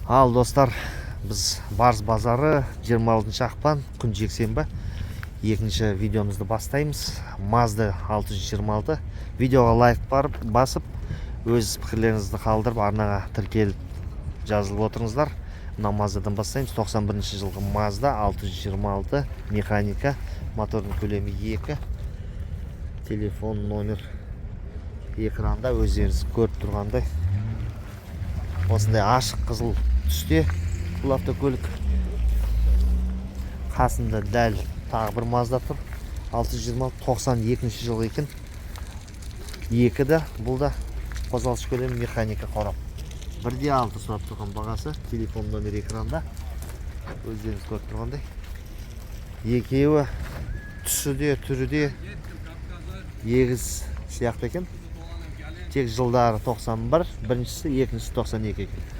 Ал достар, біз Барс базары 26 ақпан күн жексенбі екінші видеомызды бастаймыз. Mazda 626. Видеоға лайк басып, өз пікірлеріңізді қалдырып, арнаға тіркеліп жазылып отырыңыздар. Мына Mazdaдан бастаймыз. 91 жылғы Mazda 626 механика, мотордың көлемі 2. Телефон номер экранда өздеріңіз көріп тұрғандай. Осындай ашық қызыл түсте бұл автокөлік. Қасында дәл тағы бір Mazda тұр. 626 92 жылғы екен. 2-ді, бұл да қозғалыс көлемі механика қорап. 1.6 сұрап тұрған бағасы, телефон номер экранда өздеріңіз көріп тұрғандай. Екеуі түсі де, түрі де егіз сияқты екен. Тек жылдары 91, біріншісі, екіншісі 92 екен.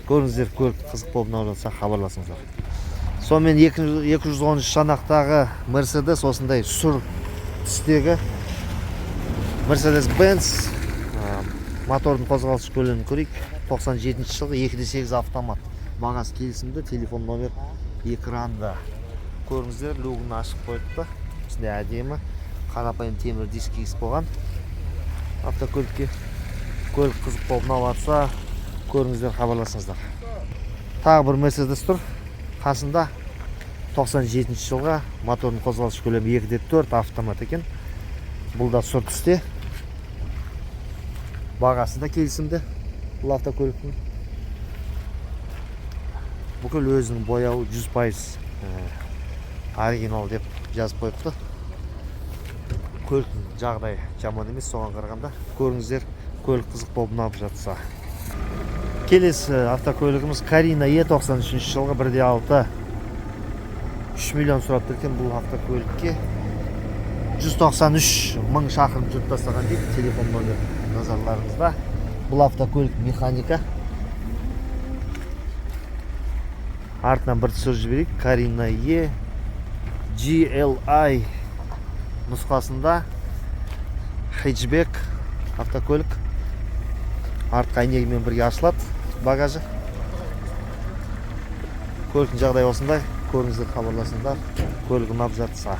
Көріңіздер, көлік қызық болып жатса хабарласыңыздар. Сонымен 213 шанақтағы Mercedes, осындай сұр түстегі Mercedes-Benz мотордың қозғалыс көлемін көрейік. 97 жылғы 2.8 автомат. Бағасы келісімді, телефон номер экранда. Көріңіздер, люгін ашық қойыпты. Осындай әдемі қарапайым темір диск кигіз болған автокөлікке. Көлік қызық болып жатса көріңіздер, хабарласыңыздар. Тағы бір Mercedes тұр. Қасында 97 жылға мотордың қозғалыс көлемі 2.4 автомат екен. Бұл да сұр түсте. Бағасы да келісімді бұл автокөліктің. Бүкіл өзінің бояуы 100% оригинал деп жазып қойыпты. Көліктің жағдайы жаман емес, соған қарағанда. Көріңіздер, көлік қызық болып жатса. Келесі автокөлігіміз Carina E93 жылғы 1.6 3 миллион сұрап тұрген бұл автокөлікке 193 мың шақырым жүріп тастаған дейді. Телефон номер назарларыңызда. Бұл автокөлік механика. Артынан бір түсір жіберейік. Carina E GLI нұсқасында хэтчбек автокөлік. Артқы әйнегімен бірге ашылады багажы. Көліктің жағдайы осындай. Көріңіздер, хабарласыңдар. Көлік ұнап жатса.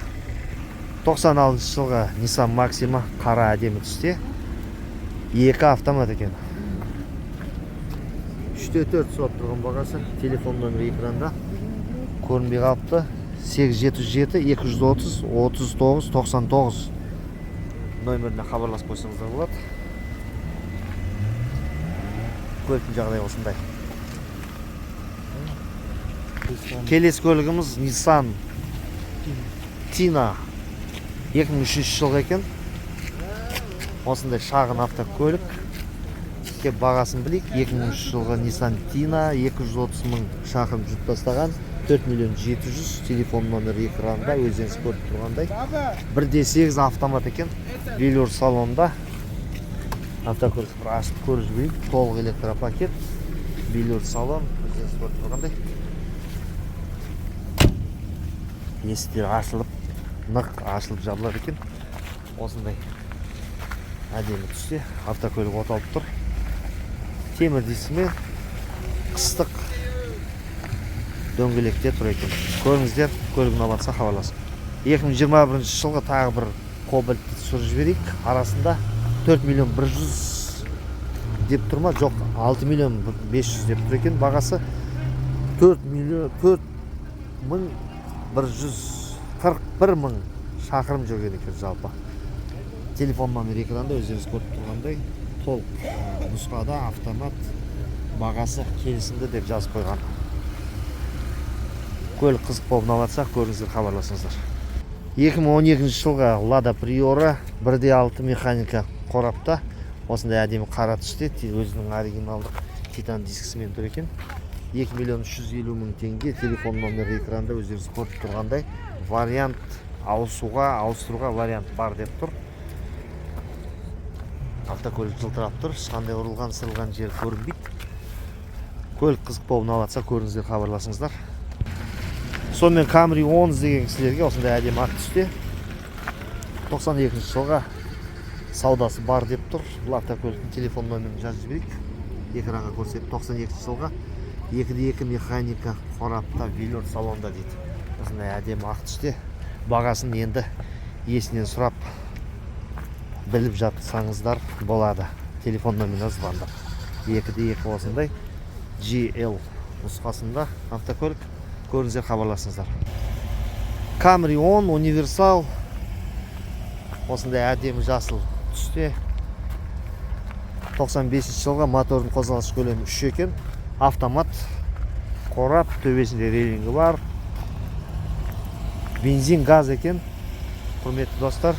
96 жылғы Nissan Maxima қара әдемі түсте. 2 автомат екен. 3.4 сұрап тұрған бағасы. Телефон номері экранда. Көрінбей қалыпты. 877 230 39 99 номеріне хабарласып қойсаңыздар болады. Көліктің жағдайы осындай. Келесі көлігіміз Nissan Tina 2003 жылғы екен. Осындай шағын автокөлік. Кеп бағасын білейік. 2003 жылғы Nissan Tina 230 мың шақырым жүріп тастаған. 4 миллион 700, телефон номер экранда өздеріңіз көріп тұрғандай. 1.8 автомат екен. Велюр салонда. Автокөлік ашып көріп жіберейік. Толық электропакет. Велюр салон өздеріңіз көріп тұрғандай. Есіктер ашылып, нық ашылып жабылады екен. Осындай әдемі түсте автокөлік оталып тұр. Темір дискімен қыстық дөңгелекте тұр екен. Көріңіздер, көлік ұнап жатса хабарласың. 2021 жылғы тағы бір кобальтты түсіріп жіберейік. Арасында 4 миллион 100 деп тұр ма? Жоқ, 6 миллион 500 деп тұр екен. Бағасы 4 мың 141 мың шақырым жүрген екен жалпы. Телефон номер экранда өздеріңіз көріп тұрғандай. Толық нұсқада автомат, бағасы келісімді деп жазып қойған. Көлік қызық болып жатса көріңіздер, хабарласыңыздар. 2012 жылғы Lada Priora 1.6 механика қорапта. Осындай әдемі қара түсте, өзінің оригиналдық титан дискісімен тұр екен. 2 миллион 350 мың теңге. Телефон номер экранда өздеріңіз көріп тұрғандай. Вариант ауыстыруға вариант бар деп тұр. Автокөлік жылтырап тұр. Ешқандай ұрылған, сырылған жер көрінбейді. Көлік қызық болып жатса көріңіздер, хабарласыңыздар. Сонымен Camry 10 деген кісілерге осындай әдемі ақ түсте 92 жылға саудасы бар деп тұр. Бұл автокөліктің телефон номерін жазып жіберейік. Экранға көрсетіп 92 жылға 2-2 механика қорапта велюр салонда дейді. Осындай әдемі ақ түсте. Бағасын енді есінен сұрап біліп жатсаңыздар болады. Телефон номеріне звондап. 2-2 осындай GL нұсқасында автокөлік. Көріңіздер, хабарласыңыздар. Camry 10 универсал. Осындай әдемі жасыл түсте. 95 жылға, мотордың қозғалыс көлемі 3 екен. Автомат, қорап, төбесінде рейлингі бар. Бензин, газ екен. Құрметті достар.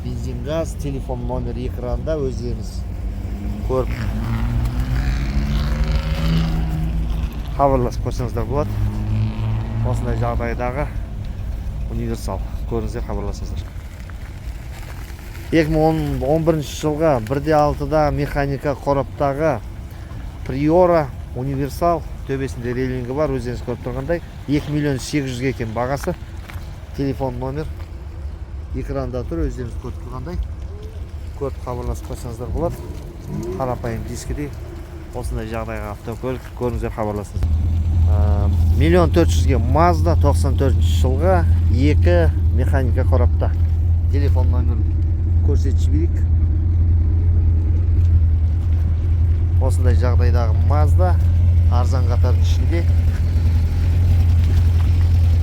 Бензин, газ, телефон номер экранда өздеріңіз көріп хабарласып қойсаңыздар болады. Осындай жағдайдағы универсал. Көріңіздер, хабарласыңыздар. 2011 жылға 1.6-да механика қораптағы Priora универсал, төбесінде рейлингі бар, өздеріңіз көріп тұрғандай. 2.800.000 екен бағасы. Телефон номер экранда тұр, өздеріңіз көріп тұрғандай. Көріп хабарласып қойсаңыздар болады. Қарапайым дискідей осындай жағдайға автокөлік. Көріңіздер, хабарласыңыздар. 1.400.000-ге Mazda 94 жылға 2 механика қорапта. Телефон номерін көрсетіп жіберейік. Осындай жағдайдағы Mazda арзан қатардың ішінде.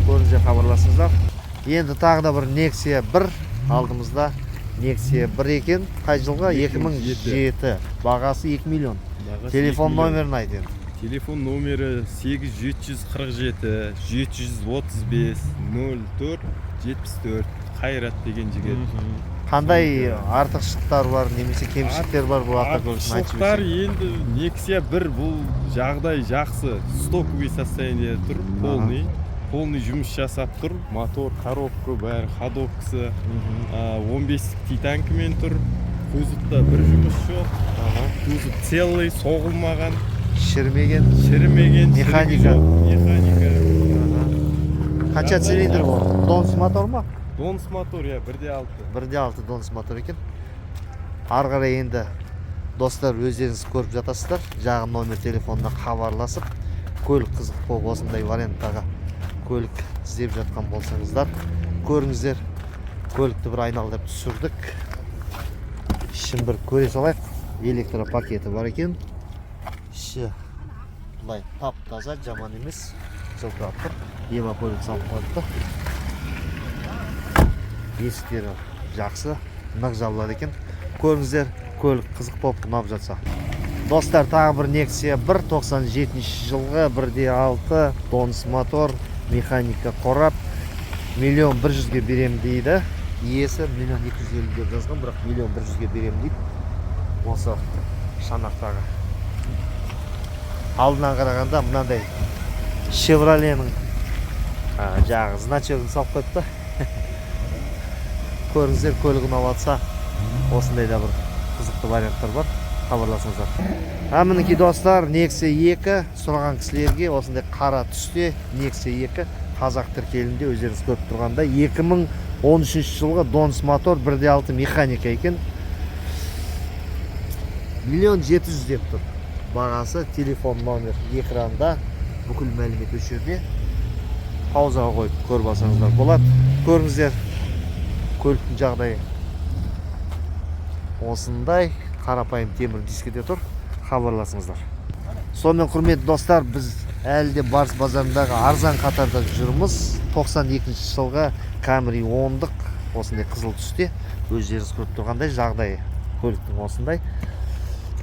Көріңіздер, хабарласыңыздар. Енді тағы да бір Nexia 1 алдымызда. Nexia 1 екен. Қай жылға? 2007. Бағасы 2 миллион. Телефон номерін айтын. Телефон номері 8747 735 04 74. Қайрат деген жігер. Қандай артықшылықтар бар, немесе кемшіліктер бар бұл автокөліктің айтып артықшылықтар енді Nexia 1 бұл жағдай жақсы. Стоковый состояние тұр, полный жұмыс жасап тұр. Мотор, коробка, бәрі ходовкасы, 15 титанкімен тұр. Кузовта бір жұмыс жоқ. Кузов целый, соғылмаған. Шірімеген. Механика. Қанша цилиндр бұл? Донс мотор ма? Донс мотор, 1.6. 1.6 донс мотор екен. Ары қарай енді достар өздеріңіз көріп жатасыздар. Жағын номер телефонына хабарласып, көлік қызық болып осындай варианттағы көлік іздеп жатқан болсаңыздар, көріңіздер. Көлікті бір айналдырып түсірдік. Ішін бір көре салайық. Электропакеті бар екен. Іші бұлай тап-таза, жаман емес. Жылтырап тұр. Евакөлік салып қойыпты. Есіктері жақсы, нық жабылады екен. Көріңіздер, көлік қызық болып ұнап жатса. Достар, тағы бір Nexia 1 97 жылғы 1.6 донс мотор, механика қорап. 1.100.000-ге берем дейді. Иесі 1.250.000 деп жазған, бірақ 1.100.000-ге берем дейді. Осы шанақтағы. Алдынан қарағанда мынандай Chevrolet'нің жағы значогын салып қойыпты. Көріңіздер, көлік ұнап жатса, осындай да бір қызықты варианттар бар. Хабарласыңыздар. Мінекей достар, Nexia 2 сұраған кісілерге осындай қара түсте Nexia 2 қазақ тіркелімде өздеріңіз көріп тұрғанда 2013 жылғы донс мотор 1.6 механика екен. 1.700.000 деп тұр. Бағасы, телефон номер экранда, бүкіл мәлімет осы жерде. Паузаға қойып көріп алсаңыздар болады. Көріңіздер, көліктің жағдайы осындай қарапайым темір дискіде тұр. Хабарласыңыздар. Сонымен құрметті достар, біз әлі де Барыс базарындағы арзан қатарда жүрміз. 92 жылға Camry 10-дық осындай қызыл түсте. Өздеріңіз көріп тұрғандай жағдайы көліктің осындай.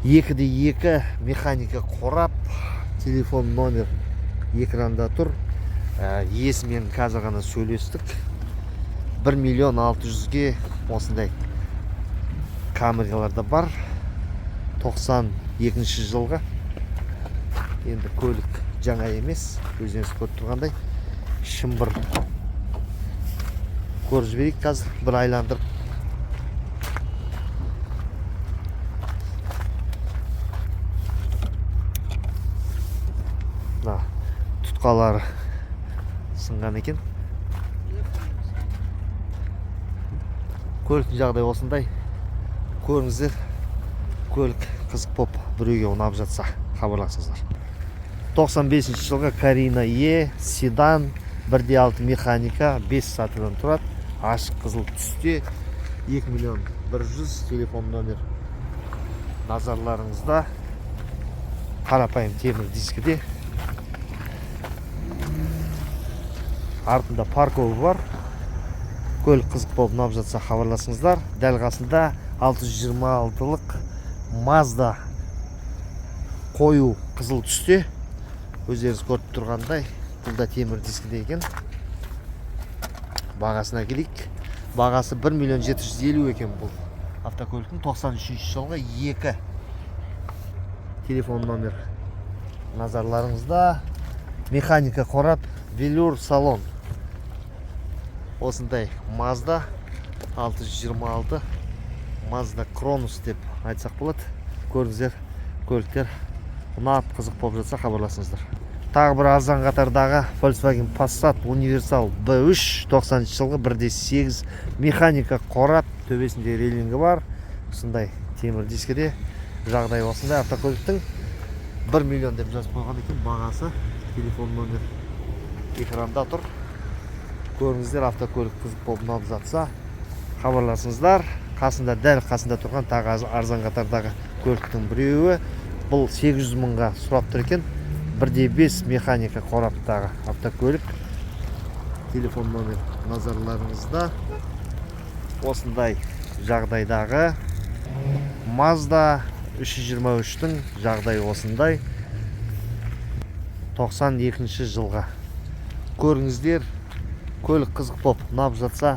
2-2 механика қорап, телефон номер экранда тұр. Иесімен қазір ғана сөйлестік. 1.600.000-ге осындай камераларда бар. 92 жылға. Енді көлік жаңа емес, өздеріңіз көріп тұрғандай. Шымбыр көріп жіберейік қазір, бір айландырып. Тұтқалары сынған екен. Көліктің жағдай осындай. Көріңіздер, көлік қызық боп біреуге ұнап жатса. хабарласыңыздар. 95 жылғы Карина Е седан 1.6 механика 5 сатыдан тұрады. Ашық қызыл түсте 2 миллион 100 телефон номер назарларыңызда. Қарапайым темір дискіде. Артында парковы бар. Көлік қызық болып ұнап жатса хабарласыңыздар. Дәл қасында 626-лық Mazda қою қызыл түсте. Өздеріңіз көріп тұрғандай, бұл да темір дискіде екен. Бағасына келейік. Бағасы 1 миллион 750 екен бұл автокөліктің. 93 жылғы 2 телефон номер назарларыңызда. Механика қорап, велюр салон. Осындай Mazda 626 Mazda Кронус деп айтсақ болады. Көріңіздер, көліктер ұнап қызық болып жатса хабарласыңыздар. Тағы бір арзан қатардағы Volkswagen Passat универсал B3 90 жылғы 1.8 механика қорап, төбесінде рейлингі бар. Осындай темір дискіде. Жағдай осындай автокөліктің 1 миллион деп жазып қойған екен. Бағасы, телефон номер экранда тұр. Көріңіздер, автокөлік қызық болып ұнап жатса хабарласыңыздар. Қасында, дәл қасында тұрған тағы арзан қатардағы көліктің біреуі. Бұл 800 мыңға сұрап тұр екен. 1.5 механика қораптағы автокөлік. Телефон номер назарларыңызда. Осындай жағдайдағы Mazda 323-тің жағдайы осындай. 92 жылға. Көріңіздер, көлік қызық болып ұнап жатса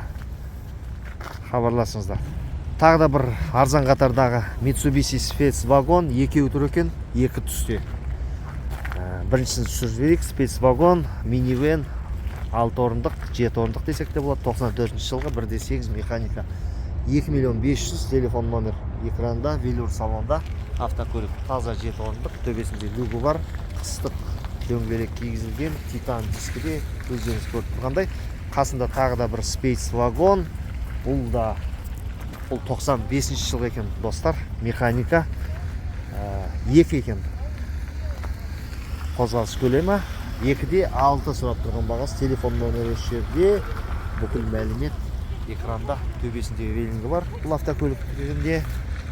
хабарласыңыздар. Тағы да бір арзан қатардағы Mitsubishi спецвагон екеуі тұр екен, екі түсте. Біріншісін түсіріп жіберейік. Спецвагон, минивэн, 6 орындық, 7 орындық десек те болады. 94 жылғы 1.8 механика 2 миллион 500 телефон номер экранда, велюр салонда. Автокөлік таза 7 орындық, төбесінде люгі бар, қыстық дөңгелек кигізілген, титан дискіде. Өздеріңіз көріп тұрғандай. Қасында тағы да бір спецвагон. Бұл 95 жыл екен, достар. Механика 2 екен. Қозғалыс көлемі 2-де 6 сұрап тұрған бағасы. Телефон номері жерде, бүкіл мәлімет экранда, төбесінде рейлингі бар. Бұл автокөліктерінде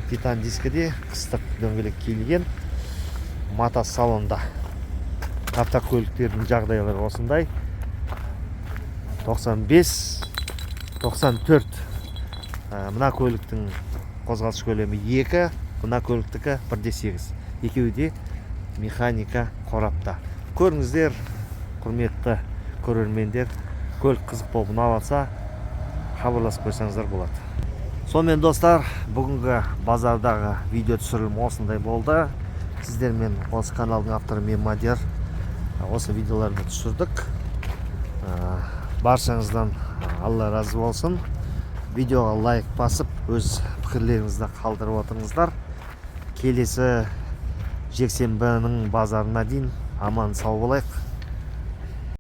титан дискіде, қыстық дөңгелек киілген, мата салонда. Автокөліктердің жағдайлары осындай. 95, 94. Мына көліктің қозғалыс көлемі 2, мына көліктікі 1.8. Екеуі де механика қорапта. Көріңіздер, құрметті көрермендер, көлік қызық болып ұнап жатса хабарласып қойсаңыздар болады. Сонымен достар, бүгінгі базардағы видео түсірілім осындай болды. Сіздермен осы каналдың авторы мен Мадияр осы видеоларды түсірдік. Баршаңыздан Алла разы болсын. Видеоға лайк басып, өз пікірлеріңізді қалдырып отырыңыздар. Келесі жексенбінің базарына дейін аман сау болайық.